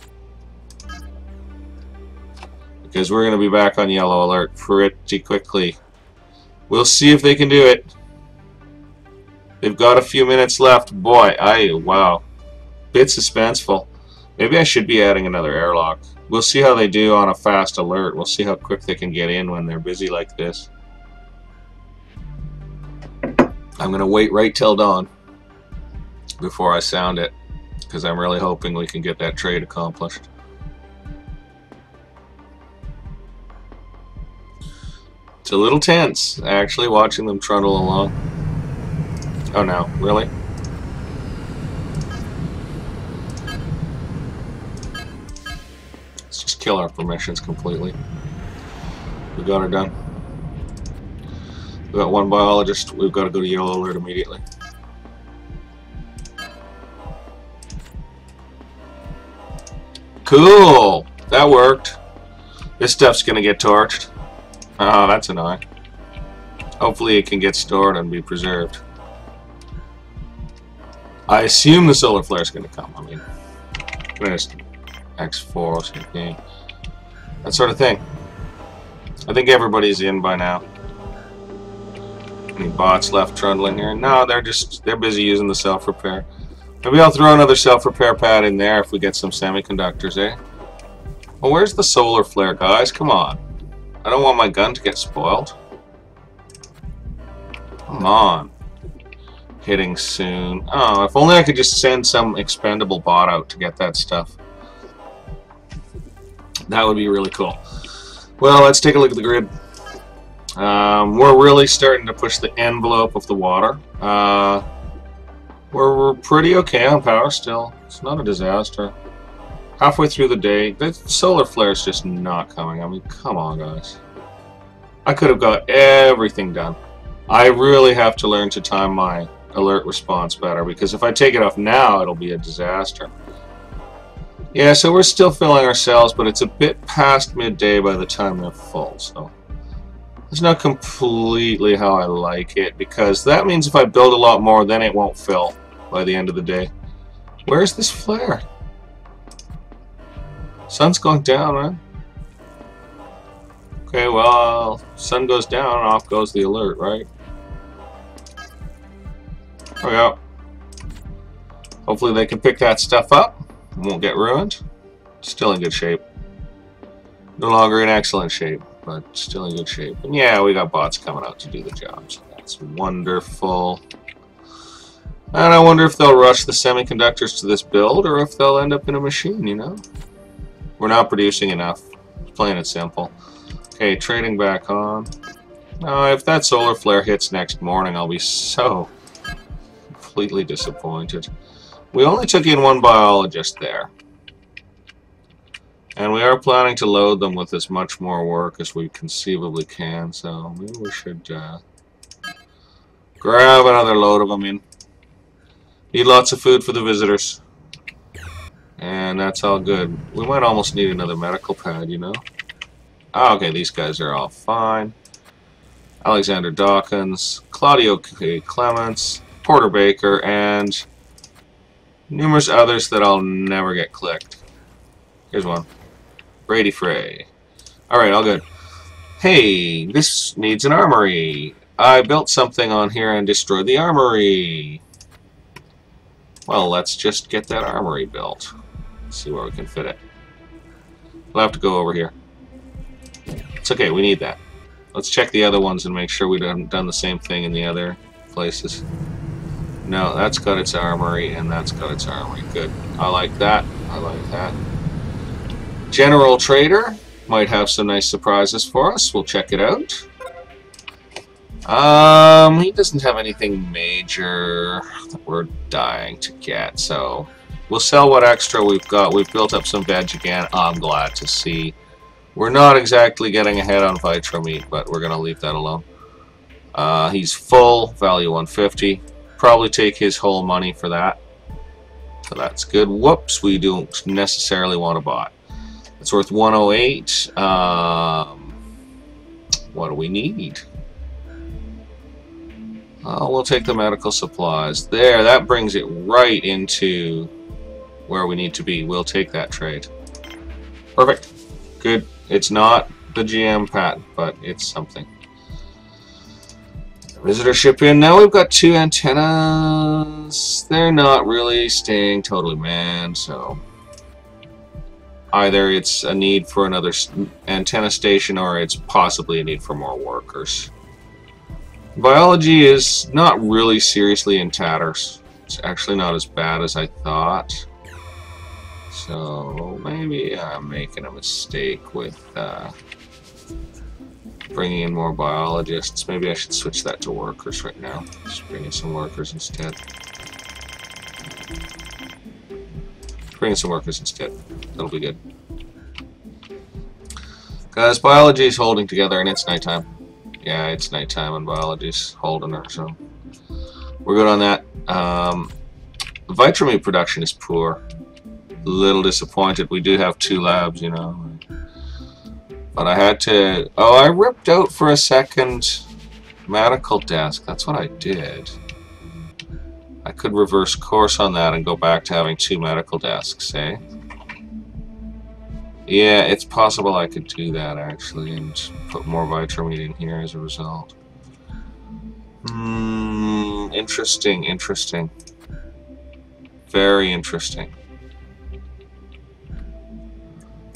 Because we're going to be back on yellow alert pretty quickly. We'll see if they can do it. They've got a few minutes left. Boy, wow. Bit suspenseful. Maybe I should be adding another airlock. We'll see how they do on a fast alert. We'll see how quick they can get in when they're busy like this. I'm going to wait right till dawn before I sound it, because I'm really hoping we can get that trade accomplished. It's a little tense, actually, watching them trundle along. Oh no, really? Let's just kill our permissions completely. We got her done. We got one biologist. We've got to go to yellow alert immediately. Cool! That worked. This stuff's gonna get torched. Oh, that's annoying. Hopefully it can get stored and be preserved. I assume the solar flare is gonna come. I mean, just X4 or something. That sort of thing. I think everybody's in by now. Any bots left trundling here? No, they're busy using the self-repair. Maybe I'll throw another self-repair pad in there if we get some semiconductors, eh? Well, where's the solar flare, guys? Come on. I don't want my gun to get spoiled. Come on. Hitting soon. Oh, if only I could just send some expendable bot out to get that stuff. That would be really cool. Well, let's take a look at the grid. We're really starting to push the envelope of the water. We're pretty okay on power still. It's not a disaster. Halfway through the day, the solar flare is just not coming. I mean, come on, guys. I could have got everything done. I really have to learn to time my alert response better, because if I take it off now, it'll be a disaster. Yeah, so we're still filling our cells, but it's a bit past midday by the time they're full, so it's not completely how I like it, because that means if I build a lot more, then it won't fill by the end of the day. Where's this flare? Sun's going down, right? Okay, well, sun goes down, off goes the alert, right? There we go. Hopefully they can pick that stuff up. It won't get ruined. Still in good shape. No longer in excellent shape, but still in good shape. And yeah, we got bots coming out to do the job, so that's wonderful. And I wonder if they'll rush the semiconductors to this build, or if they'll end up in a machine, you know? We're not producing enough. Plain and simple. Okay, trading back on. Now, if that solar flare hits next morning, I'll be so completely disappointed. We only took in one biologist there. And we are planning to load them with as much more work as we conceivably can, so maybe we should grab another load of them in. Need lots of food for the visitors. And that's all good. We might almost need another medical pad, you know? Oh, okay, these guys are all fine. Alexander Dawkins, Claudio K. Clements, Porter Baker, and numerous others that I'll never get clicked. Here's one. Brady Frey. Alright, all good. Hey, this needs an armory. I built something on here and destroyed the armory. Well, let's just get that armory built. See where we can fit it. We'll have to go over here. It's okay, we need that. Let's check the other ones and make sure we haven't done the same thing in the other places. No, that's got its armory, and that's got its armory. Good. I like that. I like that. General Trader might have some nice surprises for us. We'll check it out. He doesn't have anything major that we're dying to get, so we'll sell what extra we've got. We've built up some veg again. I'm glad to see. We're not exactly getting ahead on vitro meat, but we're going to leave that alone. He's full, value 150. Probably take his whole money for that. So that's good. Whoops, we don't necessarily want a bot. It's worth 108. What do we need? We'll take the medical supplies. There, that brings it right into where we need to be. We'll take that trade. Perfect. Good. It's not the GM patent, but it's something. Visitor ship in. Now we've got 2 antennas. They're not really staying totally manned, so Either it's a need for another antenna station, or it's possibly a need for more workers. Biology is not really seriously in tatters. It's actually not as bad as I thought. So maybe I'm making a mistake with bringing in more biologists. Maybe I should switch that to workers right now. Just bring in some workers instead. Bring in some workers instead. That'll be good. Because biology is holding together and it's nighttime. Yeah, it's nighttime and biology's holding her, so we're good on that. Vitamin production is poor. A little disappointed. We do have 2 labs, you know. But I had to... Oh, I ripped out for a second medical desk. That's what I did. I could reverse course on that and go back to having 2 medical desks, eh? Yeah, it's possible I could do that, actually, and put more vitamin in here as a result. Interesting, interesting. Very interesting.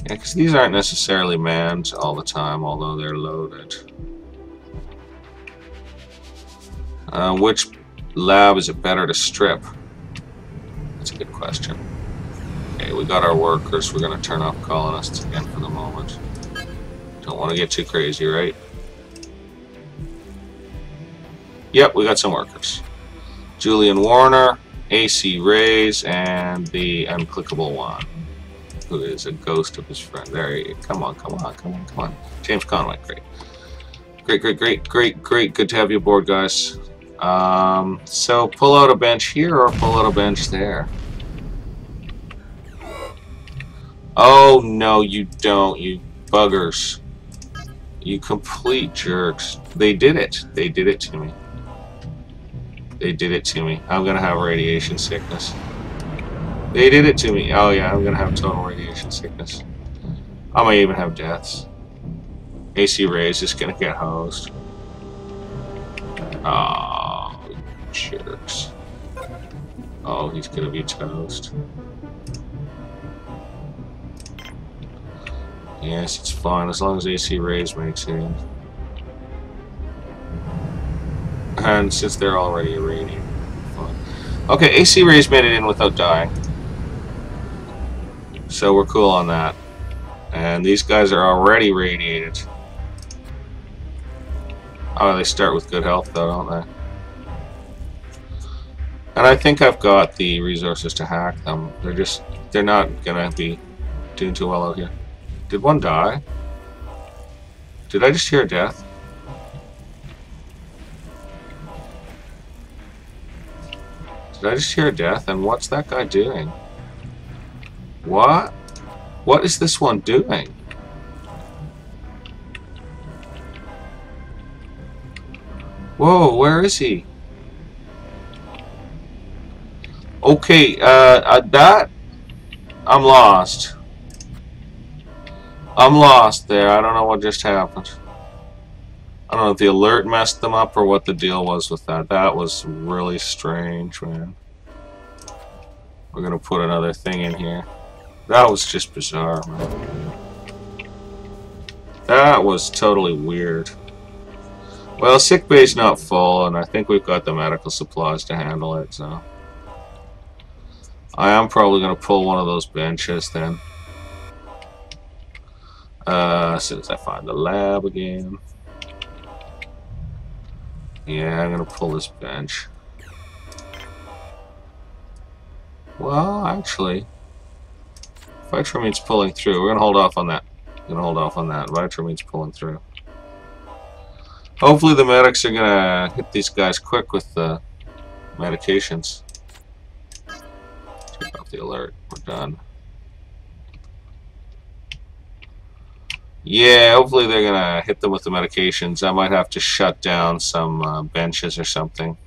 Yeah, because these aren't necessarily manned all the time, although they're loaded. Which lab is it better to strip? That's a good question. Okay, we got our workers. We're going to turn off colonists again for the moment. Don't want to get too crazy, right? Yep, we got some workers. Julian Warner, AC Rays, and the unclickable one, who is a ghost of his friend. There he is. Come on, come on, come on, come on. James Conway, great. Great, great, great, great, great. Good to have you aboard, guys. So pull out a bench here or pull out a bench there. Oh, no, you don't, you buggers. You complete jerks. They did it. They did it to me. They did it to me. I'm gonna have radiation sickness. They did it to me. Oh, yeah, I'm gonna have total radiation sickness. I might even have deaths. AC Rays is gonna get hosed. Oh, jerks. Oh, he's gonna be toast. Yes, it's fine as long as AC Rays makes it in. And since they're already irradiated, fine. Okay, AC Rays made it in without dying. So we're cool on that. And these guys are already radiated. Oh, they start with good health though, don't they? And I think I've got the resources to hack them. They're not gonna be doing too well out here. Did one die? Did I just hear a death? Did I just hear a death? And what's that guy doing? What? What is this one doing? Whoa, where is he? Okay, that... I'm lost. I'm lost there. I don't know what just happened. I don't know if the alert messed them up or what the deal was with that. That was really strange, man. We're gonna put another thing in here. That was just bizarre, man. That was totally weird. Well, sick bay's not full, and I think we've got the medical supplies to handle it, so... I am probably gonna pull one of those benches, then. As soon as I find the lab again. Yeah, I'm gonna pull this bench. Well, actually, Vitramine's pulling through. We're gonna hold off on that. We're gonna hold off on that. Vitramine's pulling through. Hopefully the medics are gonna hit these guys quick with the medications. Take off the alert. We're done. Yeah, hopefully they're gonna hit them with the medications. I might have to shut down some benches or something.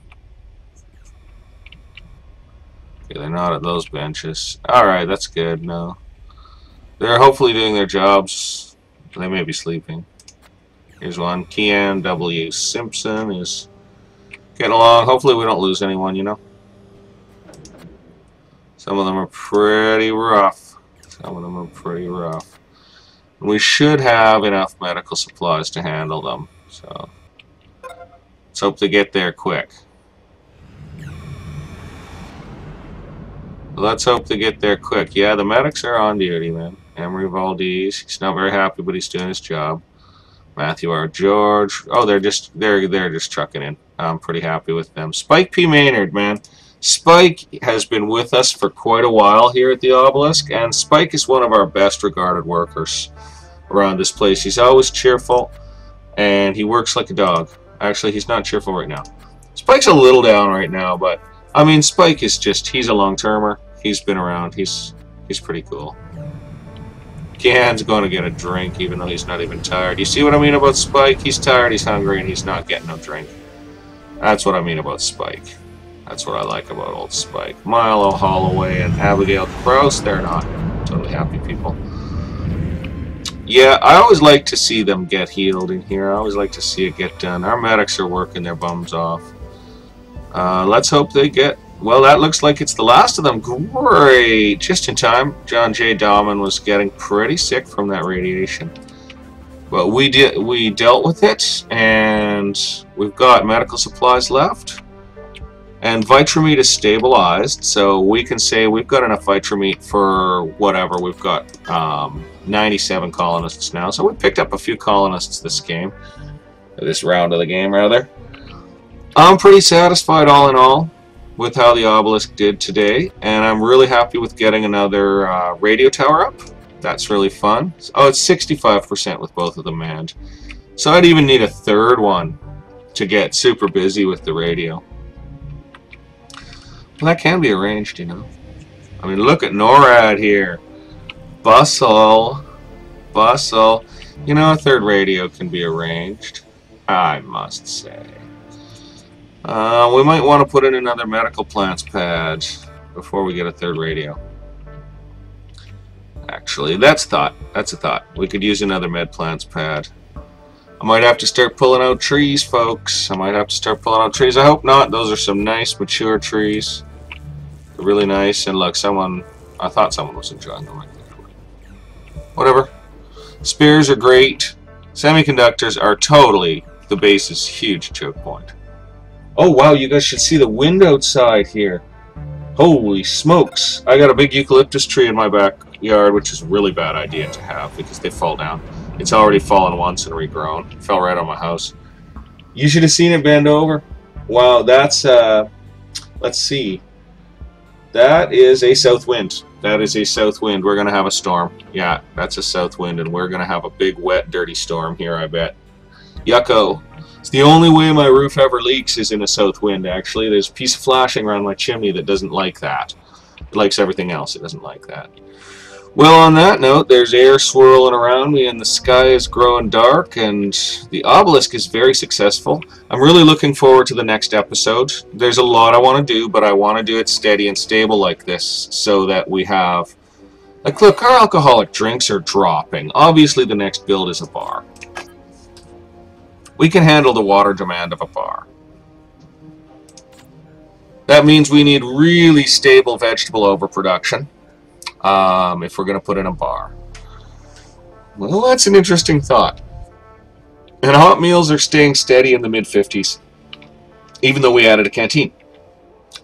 Okay, they're not at those benches. Alright, that's good. No. They're hopefully doing their jobs. They may be sleeping. Here's one. Kian W. Simpson is getting along. Hopefully we don't lose anyone, you know. Some of them are pretty rough. Some of them are pretty rough. We should have enough medical supplies to handle them. So let's hope they get there quick. Let's hope they get there quick. Yeah, the medics are on duty, man. Emery Valdez, he's not very happy, but he's doing his job. Matthew R. George. Oh, they're just trucking in. I'm pretty happy with them. Spike P. Maynard, man. Spike has been with us for quite a while here at the Obelisk, and Spike is one of our best regarded workers around this place. He's always cheerful, and he works like a dog. Actually, he's not cheerful right now. Spike's a little down right now, but I mean, Spike is he's a long-termer. He's been around. He's pretty cool. Gan's going to get a drink, even though he's not even tired. You see what I mean about Spike? He's tired, he's hungry, and he's not getting no drink. That's what I mean about Spike. That's what I like about old Spike. Milo Holloway and Abigail Krause, they're not totally happy people. Yeah, I always like to see them get healed in here. I always like to see it get done. Our medics are working their bums off. Let's hope they get... Well, that looks like it's the last of them. Great! Just in time. John J. Dahman was getting pretty sick from that radiation. But we dealt with it, and we've got medical supplies left. And Vitramete is stabilized, so we can say we've got enough Vitramete for whatever. We've got 97 colonists now, so we picked up a few colonists this game. This round of the game, rather. I'm pretty satisfied all in all with how the Obelisk did today, and I'm really happy with getting another radio tower up. That's really fun. Oh, it's 65% with both of them manned. So I'd even need a third one to get super busy with the radio. Well, that can be arranged, you know. I mean, look at NORAD here. Bustle. Bustle. You know, a third radio can be arranged, I must say. We might want to put in another medical plants pad before we get a third radio. Actually, that's a thought. We could use another med plants pad. I might have to start pulling out trees, folks. I might have to start pulling out trees. I hope not. Those are some nice, mature trees. They're really nice. And look, I thought someone was enjoying them right there. Whatever. Spears are great. Semiconductors are totally the base's huge choke point. Oh wow, you guys should see the wind outside here. Holy smokes. I got a big eucalyptus tree in my backyard, which is a really bad idea to have because they fall down. It's already fallen once and regrown. It fell right on my house. You should have seen it bend over. Wow, that's, let's see. That is a south wind. That is a south wind. We're going to have a storm. Yeah, that's a south wind, and we're going to have a big, wet, dirty storm here, I bet. Yucko. It's the only way my roof ever leaks is in a south wind, actually. There's a piece of flashing around my chimney that doesn't like that. It likes everything else. It doesn't like that. Well, on that note, there's air swirling around me, and the sky is growing dark, and the Obelisk is very successful. I'm really looking forward to the next episode. There's a lot I want to do, but I want to do it steady and stable like this, so that we have... Like, look, our alcoholic drinks are dropping. Obviously, the next build is a bar. We can handle the water demand of a bar. That means we need really stable vegetable overproduction if we're going to put in a bar. Well, that's an interesting thought. And hot meals are staying steady in the mid-50s, even though we added a canteen.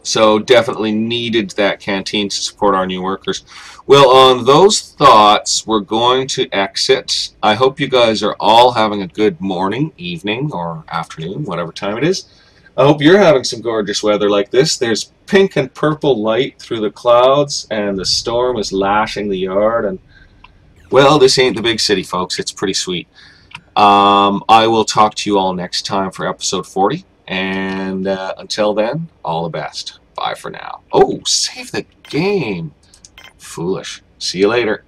So definitely needed that canteen to support our new workers. Well, on those thoughts, we're going to exit. I hope you guys are all having a good morning, evening, or afternoon, whatever time it is. I hope you're having some gorgeous weather like this. There's pink and purple light through the clouds, and the storm is lashing the yard. And well, this ain't the big city, folks. It's pretty sweet. I will talk to you all next time for episode 40. And until then, all the best. Bye for now. Oh, save the game. Foolish. See you later.